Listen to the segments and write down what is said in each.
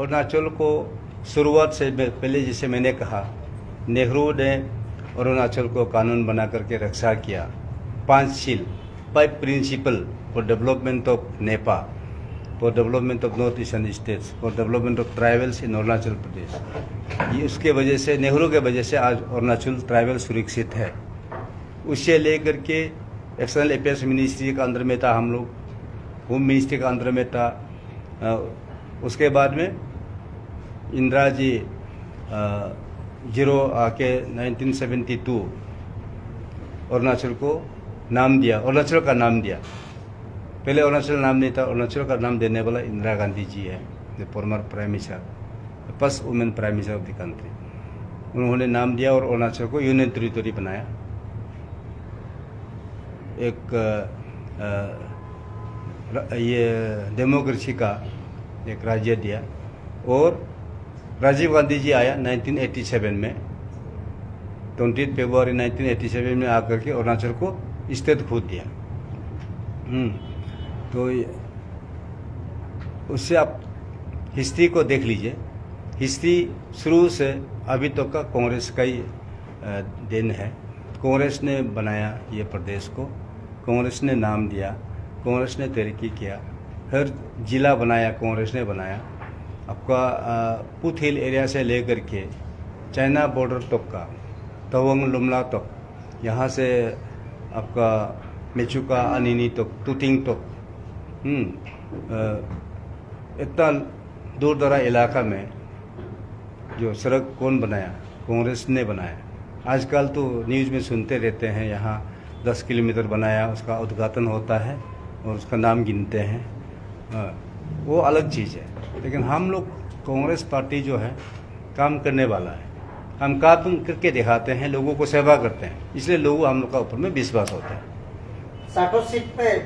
अरुणाचल को शुरुआत से पहले जैसे मैंने कहा, नेहरू ने अरुणाचल को कानून बना करके रक्षा किया। 5 principle for development of Nepal, for development of north eastern states, for development of tribals in Arunachal Pradesh. ये उसके वजह से, नेहरू के वजह से आज अरुणाचल ट्राइबल सुरक्षित है। उससे लेकर के एक्सटर्नल अफेयर्स मिनिस्ट्री का अंदर में था, हम लोग होम मिनिस्ट्री का अंदर में था। उसके बाद में इंदिरा जी जीरो आके 1972 अरुणाचल को नाम दिया, अरुणाचल का नाम दिया। पहले अरुणाचल नाम नहीं था, अरुणाचल का नाम देने वाला इंदिरा गांधी जी है, the former prime minister, first women prime minister of the country. उन्होंने नाम दिया और अरुणाचल को यूनियन टेरिटरी बनाया। एक ये डेमोक्रेसी का एक राज्य दिया। और राजीव गांधी जी आया 1987 में, 20 फरवरी 1987 में आकर के अरुणाचल को स्टेट खुद दिया। तो उससे आप हिस्ट्री को देख लीजिए। हिस्ट्री शुरू से अभी तक का कांग्रेस का ही देन है। कांग्रेस ने बनाया ये प्रदेश को, कांग्रेस ने नाम दिया, कांग्रेस ने तरक्की किया, हर जिला बनाया कांग्रेस ने बनाया। आपका पुथ हिल एरिया से लेकर के चाइना बॉर्डर तक का, तवांग लुमला तक, यहाँ से आपका मेचुका अनिनी तक, तुतिंग तक, इतना दूर दराज इलाका में जो सड़क कौन बनाया? कांग्रेस ने बनाया। आजकल तो न्यूज़ में सुनते रहते हैं, यहाँ 10 किलोमीटर बनाया, उसका उद्घाटन होता है और उसका नाम गिनते हैं, वो अलग चीज़ है। लेकिन हम लोग कांग्रेस पार्टी जो है काम करने वाला है, हम काम करके दिखाते हैं, लोगों को सेवा करते हैं, इसलिए लोग हम लोग का ऊपर में विश्वास होता है। 60 सीट पे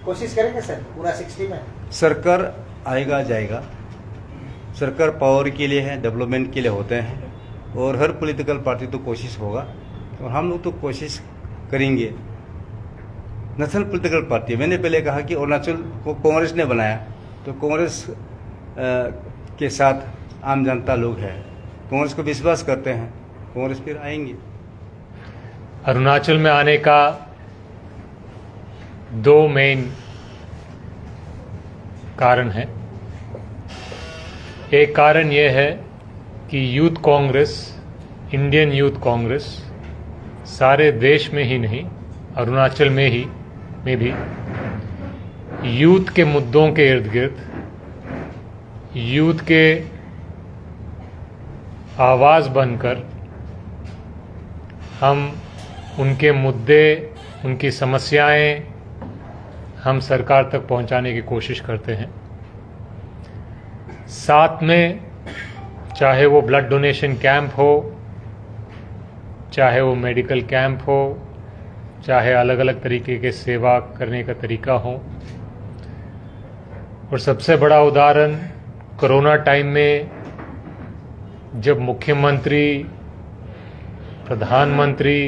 कोशिश करेंगे सर, पूरा 60 में? सरकार आएगा जाएगा, सरकार पावर के लिए है, डेवलपमेंट के लिए होते हैं, और हर पॉलिटिकल पार्टी तो कोशिश होगा, और हम लोग तो कोशिश करेंगे। नेशनल पॉलिटिकल पार्टी, मैंने पहले कहा कि अरुणाचल को कांग्रेस ने बनाया, तो कांग्रेस के साथ आम जनता लोग हैं, कांग्रेस को विश्वास करते हैं, कांग्रेस फिर आएंगे। अरुणाचल में आने का 2 मेन कारण है। एक कारण यह है कि youth Congress, Indian youth Congress सारे देश में ही नहीं, अरुणाचल में भी यूथ के मुद्दों के इर्द गिर्द, यूथ के आवाज़ बनकर हम उनके मुद्दे, उनकी समस्याएं हम सरकार तक पहुंचाने की कोशिश करते हैं। साथ में चाहे वो ब्लड डोनेशन कैंप हो, चाहे वो मेडिकल कैंप हो, चाहे अलग अलग तरीके के सेवा करने का तरीका हो। और सबसे बड़ा उदाहरण कोरोना टाइम में जब मुख्यमंत्री, प्रधानमंत्री,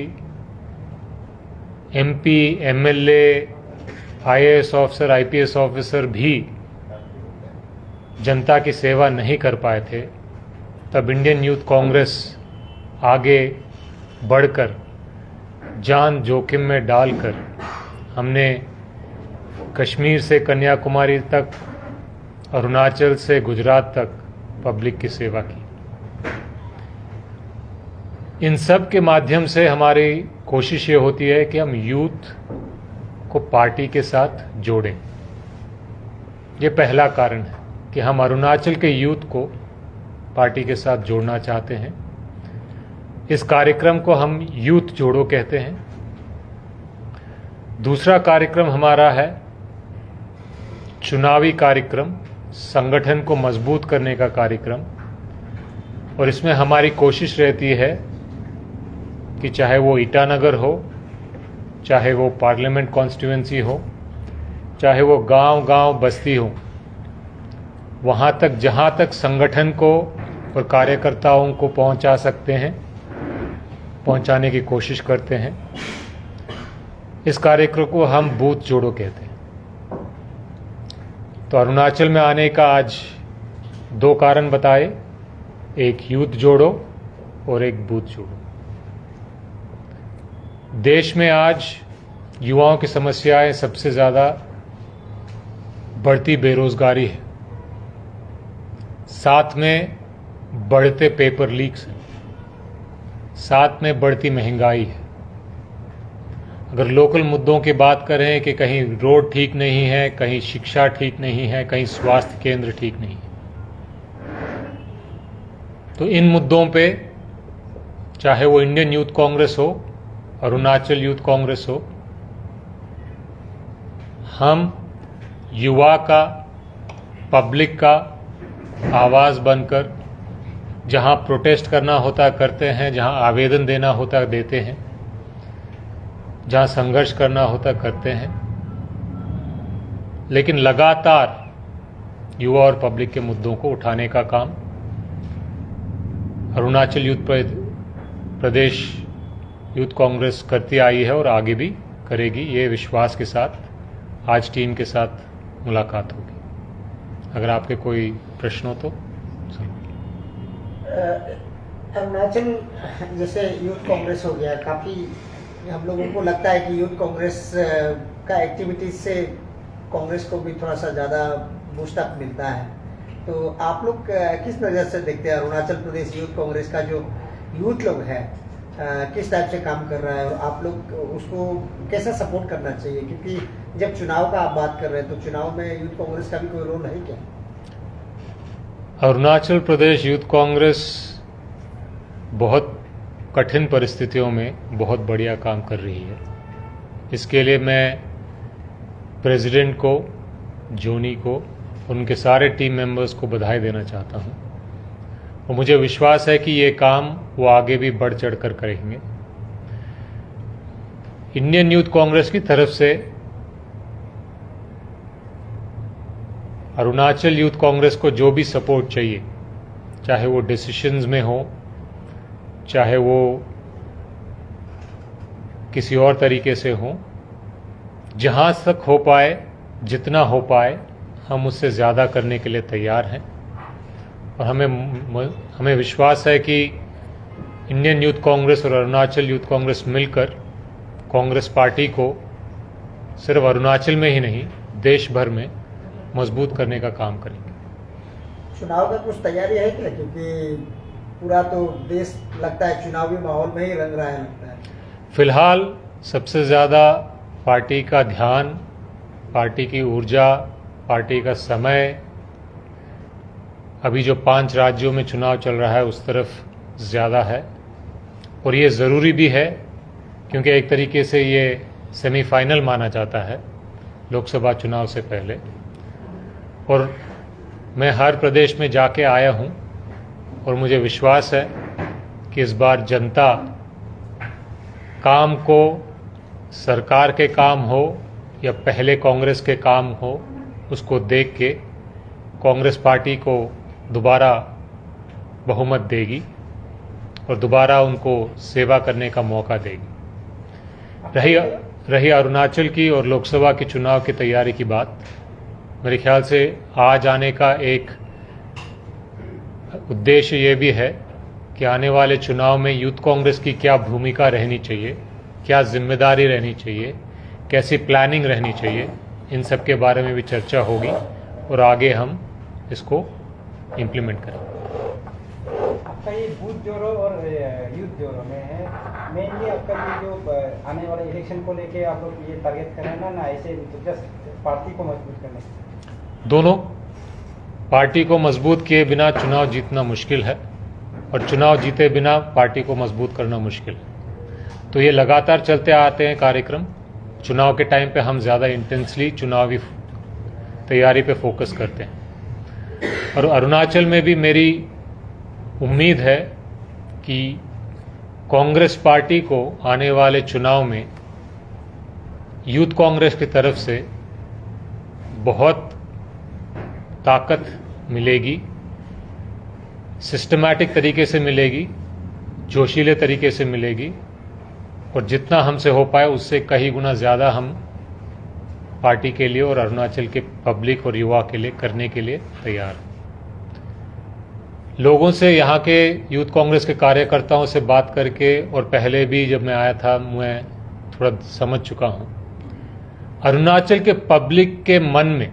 MP, MLA, IAS officer, IPS officer भी जनता की सेवा नहीं कर पाए थे, तब इंडियन यूथ कांग्रेस आगे बढ़कर जान जोखिम में डालकर हमने कश्मीर से कन्याकुमारी तक, अरुणाचल से गुजरात तक पब्लिक की सेवा की। इन सब के माध्यम से हमारी कोशिश ये होती है कि हम यूथ को पार्टी के साथ जोड़ें। ये पहला कारण है कि हम अरुणाचल के यूथ को पार्टी के साथ जोड़ना चाहते हैं। इस कार्यक्रम को हम यूथ जोड़ो कहते हैं। दूसरा कार्यक्रम हमारा है चुनावी कार्यक्रम, संगठन को मजबूत करने का कार्यक्रम। और इसमें हमारी कोशिश रहती है कि चाहे वो ईटानगर हो, चाहे वो पार्लियामेंट कॉन्स्टिट्यूएंसी हो, चाहे वो गांव-गांव बस्ती हो, वहाँ तक जहाँ तक संगठन को और कार्यकर्ताओं को पहुँचा सकते हैं, पहुँचाने की कोशिश करते हैं। इस कार्यक्रम को हम बूथ जोड़ो कहते हैं। तो अरुणाचल में आने का आज दो कारण बताए, एक यूथ जोड़ो और एक बूथ जोड़ो। देश में आज युवाओं की समस्याएं सबसे ज़्यादा बढ़ती बेरोजगारी है, साथ में बढ़ते पेपर लीक्स हैं, साथ में बढ़ती महंगाई है। अगर लोकल मुद्दों की बात करें कि कहीं रोड ठीक नहीं है, कहीं शिक्षा ठीक नहीं है, कहीं स्वास्थ्य केंद्र ठीक नहीं है, तो इन मुद्दों पे चाहे वो इंडियन यूथ कांग्रेस हो, अरुणाचल यूथ कांग्रेस हो, हम युवा का, पब्लिक का आवाज़ बनकर जहां प्रोटेस्ट करना होता करते हैं, जहां आवेदन देना होता देते हैं, जहां संघर्ष करना होता करते हैं, लेकिन लगातार युवा और पब्लिक के मुद्दों को उठाने का काम अरुणाचल यूथ प्रदेश यूथ कांग्रेस करती आई है और आगे भी करेगी। ये विश्वास के साथ आज टीम के साथ मुलाकात होगी। अगर आपके कोई प्रश्न हो तो। अरुणाचल जैसे यूथ कांग्रेस हो गया, काफ़ी हम लोगों को लगता है कि यूथ कांग्रेस का एक्टिविटीज से कांग्रेस को भी थोड़ा सा ज़्यादा बूस्टअप मिलता है, तो आप लोग किस नज़र से देखते हैं अरुणाचल प्रदेश यूथ कांग्रेस का जो यूथ लोग है किस टाइप से काम कर रहा है, और आप लोग उसको कैसा सपोर्ट करना चाहिए? क्योंकि जब चुनाव का आप बात कर रहे हैं तो चुनाव में यूथ कांग्रेस का भी कोई रोल है क्या? अरुणाचल प्रदेश यूथ कांग्रेस बहुत कठिन परिस्थितियों में बहुत बढ़िया काम कर रही है। इसके लिए मैं प्रेसिडेंट को, जोनी को, उनके सारे टीम मेंबर्स को बधाई देना चाहता हूं, और मुझे विश्वास है कि ये काम वो आगे भी बढ़ चढ़ कर करेंगे। इंडियन यूथ कांग्रेस की तरफ से अरुणाचल यूथ कांग्रेस को जो भी सपोर्ट चाहिए, चाहे वो डिसीशंस में हो, चाहे वो किसी और तरीके से हो, जहां तक हो पाए, जितना हो पाए, हम उससे ज़्यादा करने के लिए तैयार हैं। और हमें विश्वास है कि इंडियन यूथ कांग्रेस और अरुणाचल यूथ कांग्रेस मिलकर कांग्रेस पार्टी को सिर्फ अरुणाचल में ही नहीं, देश भर में मजबूत करने का काम करेंगे। चुनाव का कुछ तैयारी है क्या? क्योंकि पूरा तो देश लगता है चुनावी माहौल में ही रंग रहा है, लगता है। फिलहाल सबसे ज़्यादा पार्टी का ध्यान, पार्टी की ऊर्जा, पार्टी का समय अभी जो 5 राज्यों में चुनाव चल रहा है उस तरफ ज़्यादा है, और ये ज़रूरी भी है क्योंकि एक तरीके से ये सेमीफाइनल माना जाता है लोकसभा चुनाव से पहले। और मैं हर प्रदेश में जाके आया हूँ और मुझे विश्वास है कि इस बार जनता काम को, सरकार के काम हो या पहले कांग्रेस के काम हो, उसको देख के कांग्रेस पार्टी को दोबारा बहुमत देगी और दोबारा उनको सेवा करने का मौका देगी। रही अरुणाचल की और लोकसभा के चुनाव की तैयारी की बात, मेरे ख्याल से आज आने का एक उद्देश्य ये भी है कि आने वाले चुनाव में यूथ कांग्रेस की क्या भूमिका रहनी चाहिए, क्या जिम्मेदारी रहनी चाहिए, कैसी प्लानिंग रहनी चाहिए, इन सब के बारे में भी चर्चा होगी और आगे हम इसको इम्प्लीमेंट करेंगे। आपका ये बूथ जोड़ो और यूथ जोड़ो में है, मेनली आपका ये जो आने वाले इलेक्शन को लेके आप लोग ये टारगेट करें ना ऐसे जस्ट पार्टी को मजबूत करने? दोनों। पार्टी को मजबूत किए बिना चुनाव जीतना मुश्किल है और चुनाव जीते बिना पार्टी को मजबूत करना मुश्किल है। तो ये लगातार चलते आते हैं कार्यक्रम। चुनाव के टाइम पे हम ज़्यादा इंटेंसली चुनावी तैयारी पे फोकस करते हैं, और अरुणाचल में भी मेरी उम्मीद है कि कांग्रेस पार्टी को आने वाले चुनाव में यूथ कांग्रेस की तरफ से बहुत ताकत मिलेगी, सिस्टमैटिक तरीके से मिलेगी, जोशीले तरीके से मिलेगी, और जितना हमसे हो पाए उससे कई गुना ज़्यादा हम पार्टी के लिए और अरुणाचल के पब्लिक और युवा के लिए करने के लिए तैयार हैं। लोगों से, यहाँ के यूथ कांग्रेस के कार्यकर्ताओं से बात करके, और पहले भी जब मैं आया था मैं थोड़ा समझ चुका हूँ, अरुणाचल के पब्लिक के मन में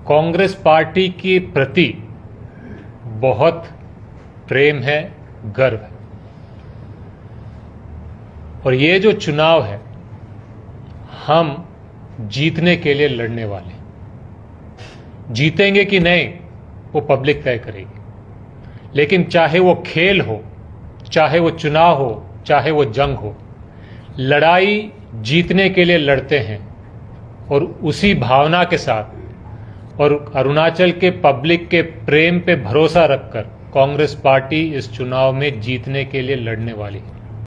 कांग्रेस पार्टी के प्रति बहुत प्रेम है, गर्व है। और ये जो चुनाव है हम जीतने के लिए लड़ने वाले, जीतेंगे कि नहीं वो पब्लिक तय करेगी। लेकिन चाहे वो खेल हो, चाहे वो चुनाव हो, चाहे वो जंग हो, लड़ाई जीतने के लिए लड़ते हैं। और उसी भावना के साथ और अरुणाचल के पब्लिक के प्रेम पे भरोसा रखकर कांग्रेस पार्टी इस चुनाव में जीतने के लिए लड़ने वाली है।